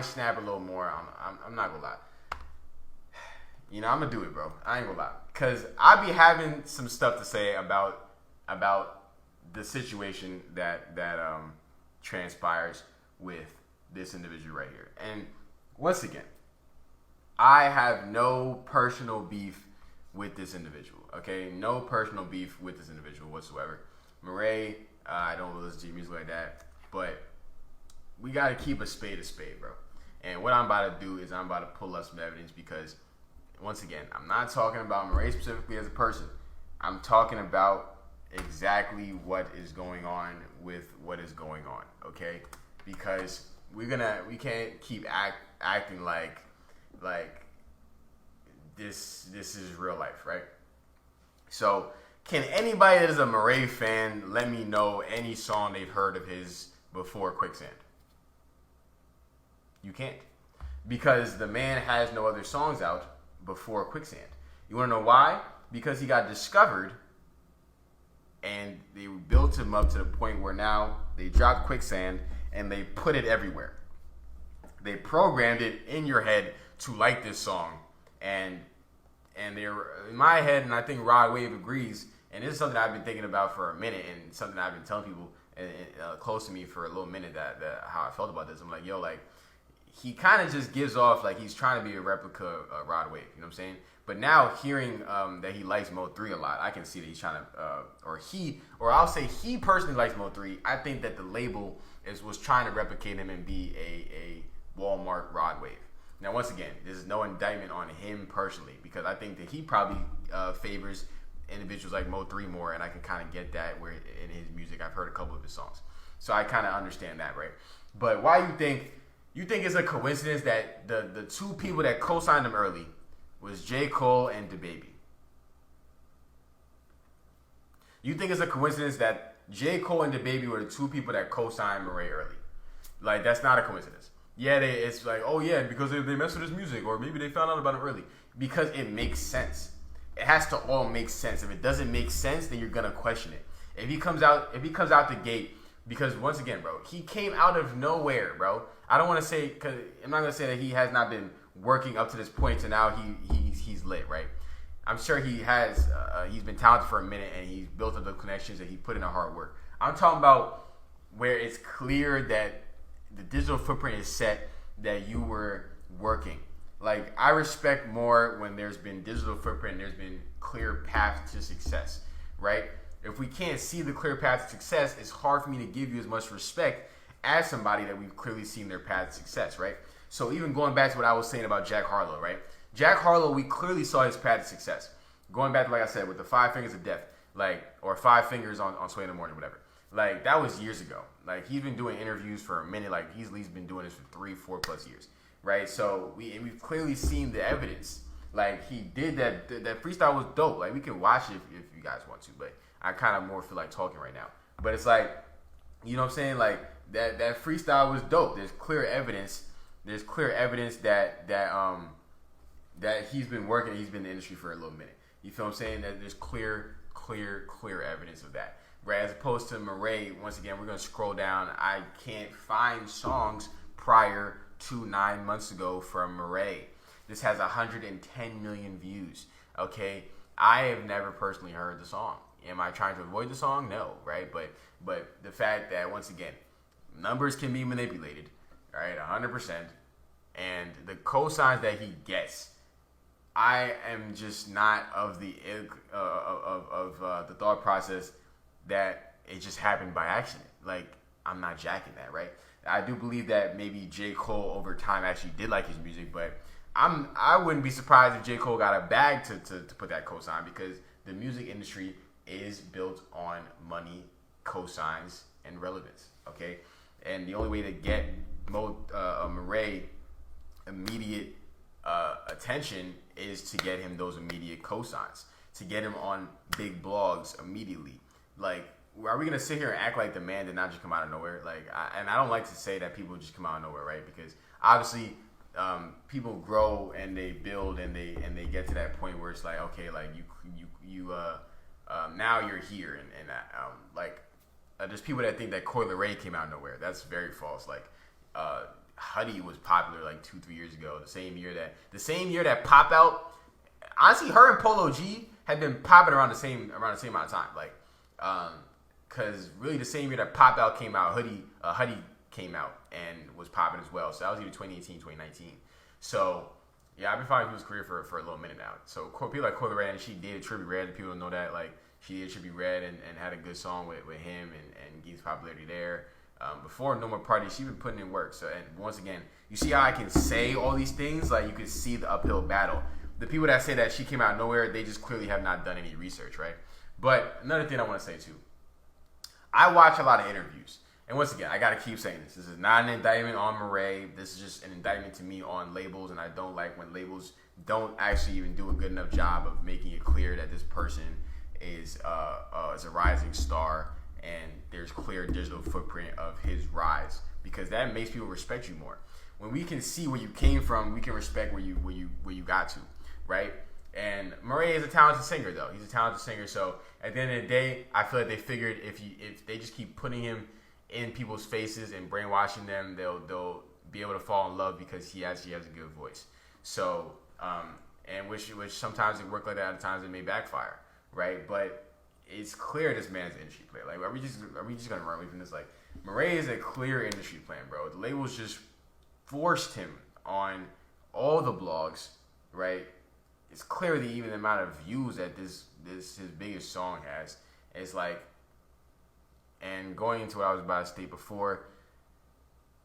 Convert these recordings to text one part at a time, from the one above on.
snap a little more. I'm not gonna lie. You know, I'm gonna do it, bro. I ain't gonna lie, cause I be having some stuff to say about the situation that transpires with this individual right here. And once again, I have no personal beef with this individual. Okay, no personal beef with this individual whatsoever. Morray, I don't really listen to music like that, but we gotta keep a spade, bro. And what I'm about to do is I'm about to pull up some evidence because, once again, I'm not talking about Morray specifically as a person. I'm talking about exactly what is going on with what is going on, okay? Because we can't keep acting like this is real life, right? So, can anybody that is a Morray fan let me know any song they've heard of his before Quicksand? You can't. Because the man has no other songs out before Quicksand. You want to know why? Because he got discovered and they built him up to the point where now they dropped Quicksand and they put it everywhere. They programmed it in your head to like this song, and they're in my head, and I think Rod Wave agrees, and this is something I've been thinking about for a minute, and something I've been telling people close to me for a little minute that how I felt about this. I'm like, yo, like, he kind of just gives off like he's trying to be a replica of Rod Wave, you know what I'm saying? But now hearing that he likes Mode 3 a lot, I can see that he's trying to, or I'll say he personally likes Mode 3. I think that the label was trying to replicate him and be a Walmart Rod Wave. Now, once again, this is no indictment on him personally, because I think that he probably favors individuals like Mode 3 more, and I can kind of get that where in his music. I've heard a couple of his songs, so I kind of understand that, right? But why you think it's a coincidence that the two people that co-signed him early was J. Cole and DaBaby? You think it's a coincidence that J. Cole and DaBaby were the two people that co-signed Morray early? Like, that's not a coincidence. Yeah, it's like, oh yeah, because they messed with his music, or maybe they found out about him early. Because it makes sense. It has to all make sense. If it doesn't make sense, then you're gonna question it. If he comes out the gate, because once again, bro, he came out of nowhere, bro. I don't want to say, because I'm not gonna say that he has not been working up to this point to now he's lit, right? I'm sure he has. He's been talented for a minute, and he's built up the connections, and he put in the hard work. I'm talking about where it's clear that the digital footprint is set, that you were working. Like, I respect more when there's been digital footprint and there's been clear path to success, right? If we can't see the clear path to success, it's hard for me to give you as much respect as somebody that we've clearly seen their path to success, right? So even going back to what I was saying about Jack Harlow, right? Jack Harlow, we clearly saw his path to success. Going back to, like I said, with the 5 fingers of death, like, or 5 fingers on Sway in the Morning, whatever. Like, that was years ago. Like, he's been doing interviews for a minute. Like, he's at least been doing this for 3-4 plus years, right? So we've clearly seen the evidence. Like, he did that freestyle was dope. Like, we can watch it if you guys want to, but I kind of more feel like talking right now. But it's like, you know what I'm saying? Like, that freestyle was dope. There's clear evidence. There's clear evidence that he's been working. He's been in the industry for a little minute. You feel what I'm saying? That there's clear evidence of that. Right, as opposed to Morray, once again, we're going to scroll down. I can't find songs prior to 9 months ago from Morray. This has 110 million views. Okay, I have never personally heard the song. Am I trying to avoid the song? No, right? But the fact that, once again, numbers can be manipulated, right? 100%, and the cosigns that he gets, I am just not of the the thought process that it just happened by accident. Like, I'm not jacking that, right? I do believe that maybe J. Cole over time actually did like his music, but I wouldn't be surprised if J. Cole got a bag to put that cosign, because the music industry is built on money, cosigns, and relevance, okay? And the only way to get Morray immediate attention is to get him those immediate cosigns, to get him on big blogs immediately. Like, are we gonna sit here and act like the man did not just come out of nowhere? Like, and I don't like to say that people just come out of nowhere, right? Because obviously, people grow and they build and they get to that point where it's like, okay, like you now you're here, and there's people that think that Coi Leray came out of nowhere. That's very false. Like, Huddy was popular like 2-3 years ago. The same year that Pop Out. Honestly, her and Polo G had been popping around the same amount of time. Like, because really the same year that Pop Out came out, Huddy came out and was popping as well. So that was either 2018, 2019. So yeah, I've been following people's career for a little minute now. So people like Coi Leray, and she dated Trippie Redd. People don't know that. Like, she did Trippie Redd and had a good song with him and gained popularity there. Before No More Party, she been putting in work. So, and once again, you see how I can say all these things? Like, you can see the uphill battle. The people that say that she came out of nowhere, they just clearly have not done any research, right? But another thing I want to say too, I watch a lot of interviews. And once again, I got to keep saying this. This is not an indictment on Morray. This is just an indictment to me on labels. And I don't like when labels don't actually even do a good enough job of making it clear that this person is a rising star and there's clear digital footprint of his rise, because that makes people respect you more. When we can see where you came from, we can respect where you got to, right? And Morray is a talented singer, though. He's a talented singer. So at the end of the day, I feel like they figured if they just keep putting him in people's faces and brainwashing them, they'll be able to fall in love because he actually has a good voice. So and which sometimes it worked like that, other times it may backfire, right? But it's clear this man's an industry player. Like, are we just gonna run away from this? Like, Morray is a clear industry player, bro. The labels just forced him on all the blogs, right? It's clear that even the amount of views that this his biggest song has, it's like, and going into what I was about to state before,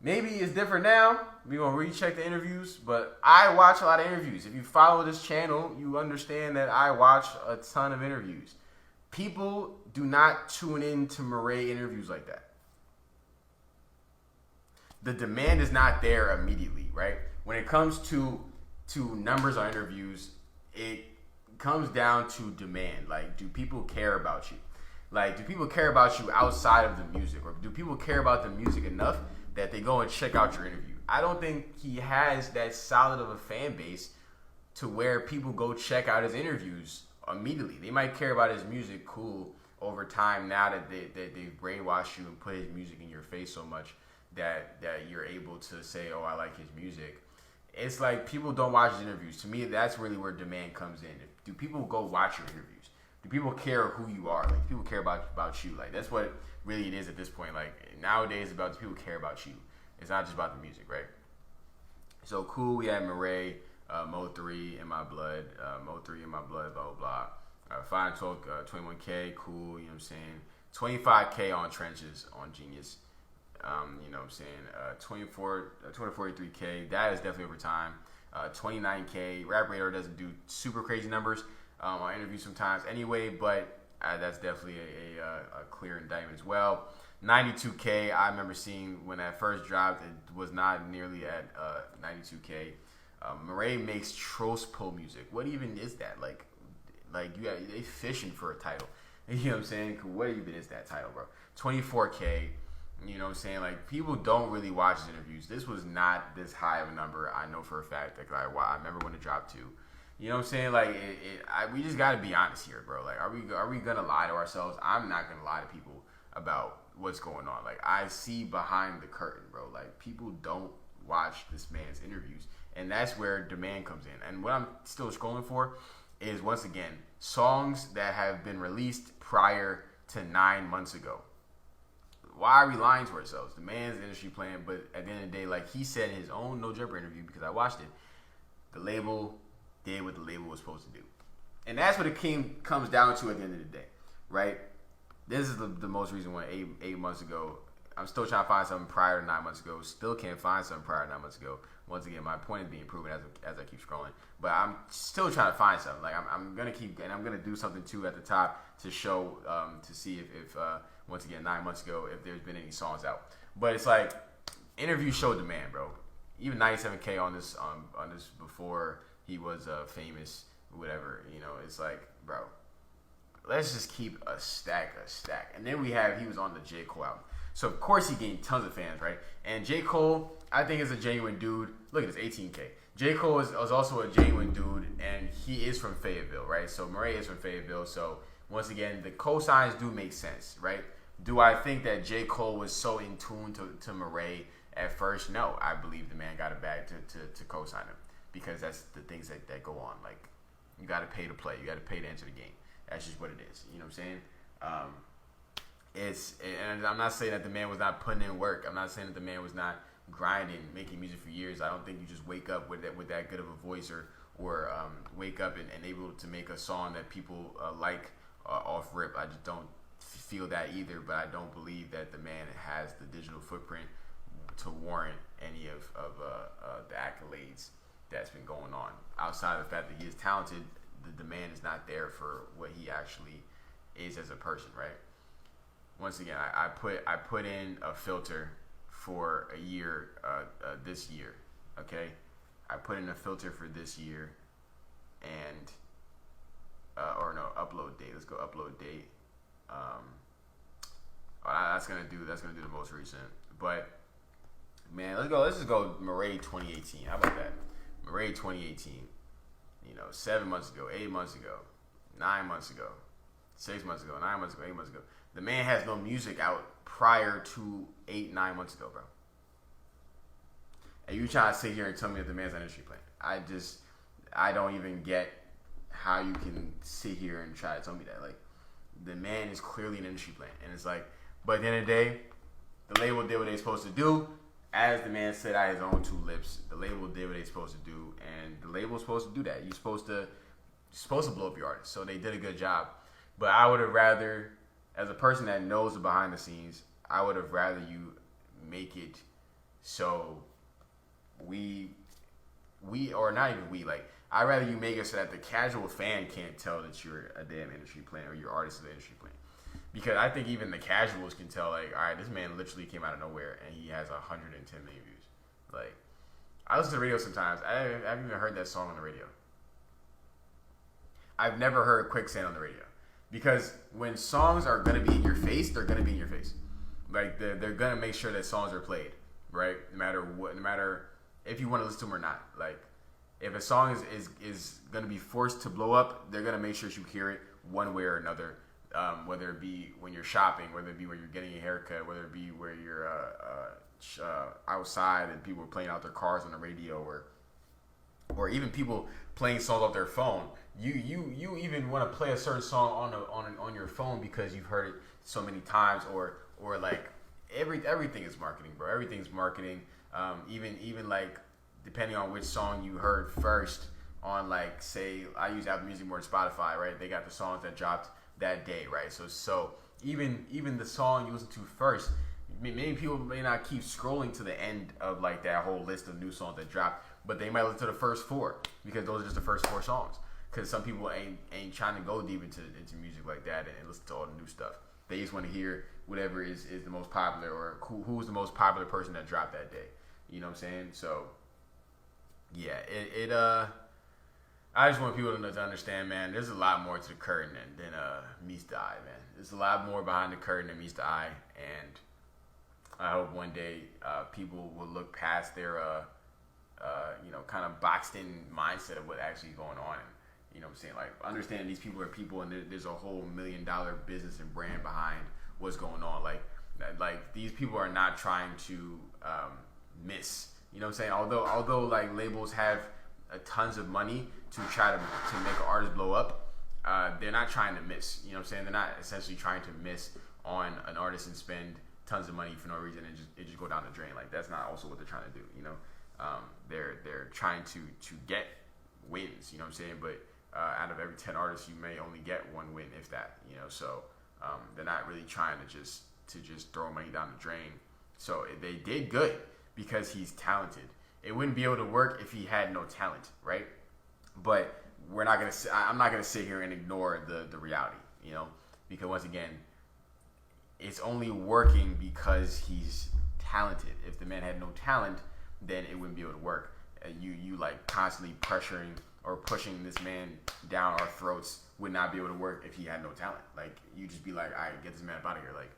maybe it's different now. We're gonna recheck the interviews, but I watch a lot of interviews. If you follow this channel, you understand that I watch a ton of interviews. People do not tune in to Morray interviews like that. The demand is not there immediately, right? When it comes to numbers on interviews, it comes down to demand. Like, do people care about you? Like, do people care about you outside of the music? Or do people care about the music enough that they go and check out your interview? I don't think he has that solid of a fan base to where people go check out his interviews immediately. They might care about his music, cool, over time, now that they've brainwashed you and put his music in your face so much that you're able to say, oh, I like his music. It's like people don't watch his interviews. To me, that's really where demand comes in. Do people go watch your interviews? Do people care who you are? Like, do people care about you? Like, that's what really it is at this point. Like, nowadays, about do people care about you? It's not just about the music, right? So, cool, we had Morray, Mo3 in my blood, Mo3 in my blood, blah, blah, blah. 5 12, 21K, cool, you know what I'm saying? 25K on Trenches on Genius. You know what I'm saying? 243K, that is definitely over time. 29K, Rap Radar doesn't do super crazy numbers on interviews sometimes anyway, but that's definitely a clear indictment as well. 92K, I remember seeing when that first dropped, it was not nearly at 92K. Morray makes Trost pull music. What even is that? Like they fishing for a title. You know what I'm saying? What even is that title, bro? 24K. You know what I'm saying? Like, people don't really watch his interviews. This was not this high of a number. I know for a fact. Like, I remember when it dropped too. You know what I'm saying? Like, we just got to be honest here, bro. Like, are we gonna lie to ourselves? I'm not gonna lie to people about what's going on. Like, I see behind the curtain, bro. Like, people don't watch this man's interviews, and that's where demand comes in. And what I'm still scrolling for is, once again, songs that have been released prior to 9 months ago. Why are we lying to ourselves? The man's industry playing, but at the end of the day, like he said in his own No Jumper interview, because I watched it, the label did what the label was supposed to do. And that's what it comes down to at the end of the day, right? This is the most recent one, 8 months ago. I'm still trying to find something prior to 9 months ago. Still can't find something prior to 9 months ago. Once again, my point is being proven as I keep scrolling. But I'm still trying to find something. Like, I'm going to keep, and I'm going to do something too at the top to show, to see if once again, 9 months ago, if there's been any songs out. But it's like, interviews show demand, bro. Even 97K on this before he was famous, whatever. You know, it's like, bro, let's just keep a stack. And then he was on the J. Cole album. So, of course, he gained tons of fans, right? And J. Cole, I think, is a genuine dude. Look at this, 18K. J. Cole is also a genuine dude, and he is from Fayetteville, right? So, Morray is from Fayetteville. So, once again, the cosigns do make sense, right? Do I think that J. Cole was so in tune to Morray At first, no, I believe the man got a bag to co-sign him because that's the things that go on. Like, you got to pay to play. You got to pay to enter the game. That's just what it is. You know what I'm saying? And I'm not saying that the man was not putting in work. I'm not saying that the man was not grinding, making music for years. I don't think you just wake up with that good of a voice or wake up and able to make a song that people like off rip. I just don't feel that either. But I don't believe that the man has the digital footprint to warrant any of the accolades that's been going on. Outside of the fact that he is talented, the demand is not there for what he actually is as a person, right? Once again, I put in a filter for a year, this year, okay? I put in a filter for this year, and upload date. Let's go upload date. That's gonna do the most recent. But man, let's just go Morray 2018. How about that? Morray 2018. 7 months ago, 8 months ago, 9 months ago, 6 months ago, 9 months ago, 8 months ago. The man has no music out prior to 8-9 months ago, bro. And you trying to sit here and tell me that the man's an industry plan? I don't even get how you can sit here and try to tell me that. Like, the man is clearly an industry plan, and it's like, but at the end of the day, the label did what they're supposed to do. As the man said out his own two lips, the label did what they're supposed to do, and the label's supposed to do that. You're supposed to blow up your artist, so they did a good job. But I would have rather, as a person that knows the behind the scenes, I would have rather you make it so we or not even we, like, I'd rather you make it so that the casual fan can't tell that you're a damn industry plan or your artist is an industry plan. Because I think even the casuals can tell, like, all right, this man literally came out of nowhere and he has 110 million views. Like, I listen to the radio sometimes. I haven't even heard that song on the radio. I've never heard Quicksand on the radio. Because when songs are going to be in your face, they're going to be in your face. Like, they're going to make sure that songs are played, right? No matter if you want to listen to them or not. Like, if a song is going to be forced to blow up, they're going to make sure you hear it one way or another. Whether it be when you're shopping, whether it be when you're getting a haircut, whether it be where you're outside and people are playing out their cars on the radio, or even people playing songs off their phone. You even want to play a certain song on your phone because you've heard it so many times, or like everything is marketing, bro. Everything's marketing. Even like depending on which song you heard first on, like, say I use Apple Music more than Spotify, right? They got the songs that dropped that day, right? So even the song you listen to first, many people may not keep scrolling to the end of, like, that whole list of new songs that dropped, but they might listen to the first 4 because those are just the first 4 songs. Because some people ain't trying to go deep into music like that and listen to all the new stuff. They just want to hear whatever is the most popular, or who's the most popular person that dropped that day. You know what I'm saying? So yeah, I just want people to understand, man, there's a lot more to the curtain than meets the eye, man. There's a lot more behind the curtain than meets the eye, and I hope one day people will look past their, kind of boxed-in mindset of what actually is going on. And, you know what I'm saying? Like, understand these people are people, and there's a whole $1 million business and brand behind what's going on. Like these people are not trying to miss. You know what I'm saying? Although like labels have tons of money to try to make an artist blow up, they're not trying to miss. You know what I'm saying? They're not essentially trying to miss on an artist and spend tons of money for no reason and just go down the drain. Like, that's not also what they're trying to do. You know, they're trying to get wins. You know what I'm saying? But out of every 10 artists, you may only get 1 win, if that. You know, so they're not really trying to just throw money down the drain. So they did good because he's talented. It wouldn't be able to work if he had no talent, right? But I'm not gonna sit here and ignore the reality, you know, because once again, it's only working because he's talented. If the man had no talent, then it wouldn't be able to work. You like constantly pressuring or pushing this man down our throats would not be able to work if he had no talent. Like, you just be like, all right, get this man up out of here. Like,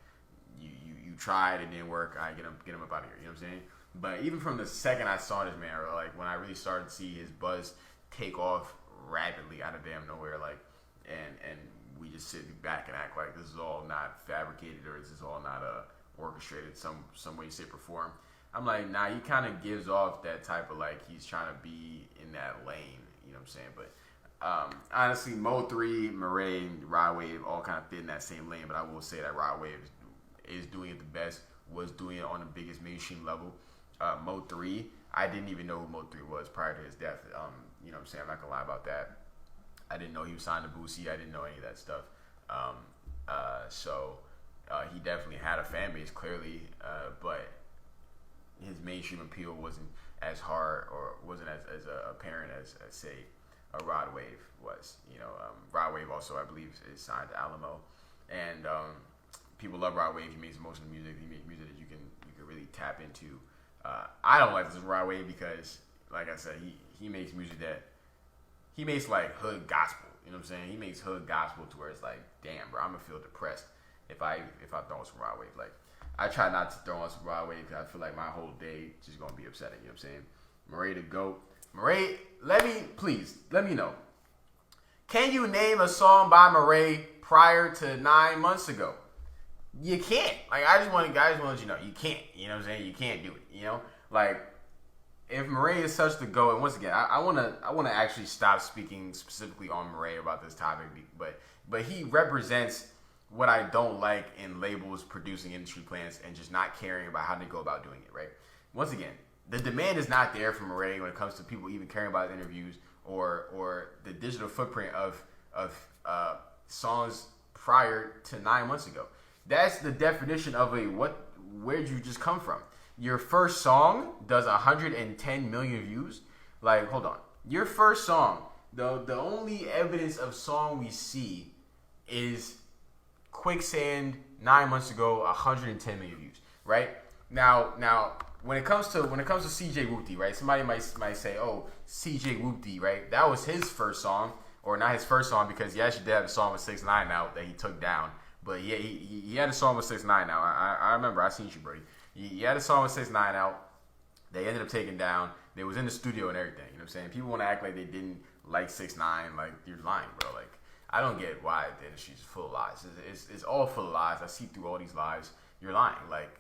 you tried, it didn't work. All right, get him up out of here. You know what I'm saying? But even from the second I saw this man, or like when I really started to see his buzz take off rapidly out of damn nowhere, like, and we just sit back and act like this is all not fabricated, or this is all not orchestrated some way, shape, or form. I'm like, nah, he kind of gives off that type of like he's trying to be in that lane. You know what I'm saying? But honestly, Mo3, Morray, and Rod Wave all kind of fit in that same lane. But I will say that Rod Wave is doing it the best. Was doing it on the biggest mainstream level. Mo3, I didn't even know who Mo3 was prior to his death. You know what I'm saying? I'm not gonna lie about that. I didn't know he was signed to Boosie. I didn't know any of that stuff. So he definitely had a fan base, clearly, but his mainstream appeal wasn't as hard or wasn't as apparent as say a Rod Wave was. You know, Rod Wave also, I believe, is signed to Alamo, and people love Rod Wave. He makes emotional music. He makes music that you can really tap into. I don't like this Rod Wave because, like I said, he makes music that he makes like hood gospel. You know what I'm saying? He makes hood gospel to where it's like, damn, bro, I'm gonna feel depressed if I throw on some Rod Wave. Like, I try not to throw on some Rod Wave because I feel like my whole day just gonna be upsetting. You know what I'm saying? Morray the GOAT. Morray, let me know. Can you name a song by Morray prior to 9 months ago? You can't. Like, I just want to let you know, you can't. You know what I'm saying? You can't do it. You know, like, if Morray is such the GOAT, and once again, I wanna actually stop speaking specifically on Morray about this topic, but he represents what I don't like in labels producing industry plans and just not caring about how they go about doing it. Right? Once again, the demand is not there for Morray when it comes to people even caring about interviews or the digital footprint of songs prior to 9 months ago. That's the definition of where'd you just come from? Your first song does 110 million views. Like, hold on. Your first song, the only evidence of song we see is Quicksand 9 months ago, 110 million views. Right? Now when it comes to CJ Whoopty, right? Somebody might say, oh, CJ Whoopty, right? That was his first song, or not his first song because he actually did have a song with 6ix9ine out that he took down. But yeah, he had a song with 6ix9ine out. I remember. I seen you, Brody. He had a song with 6ix9ine out. They ended up taking down. They was in the studio and everything. You know what I'm saying? People want to act like they didn't like 6ix9ine. Like, you're lying, bro. Like, I don't get why the industry's full of lies. It's all full of lies. I see through all these lies. You're lying. Like,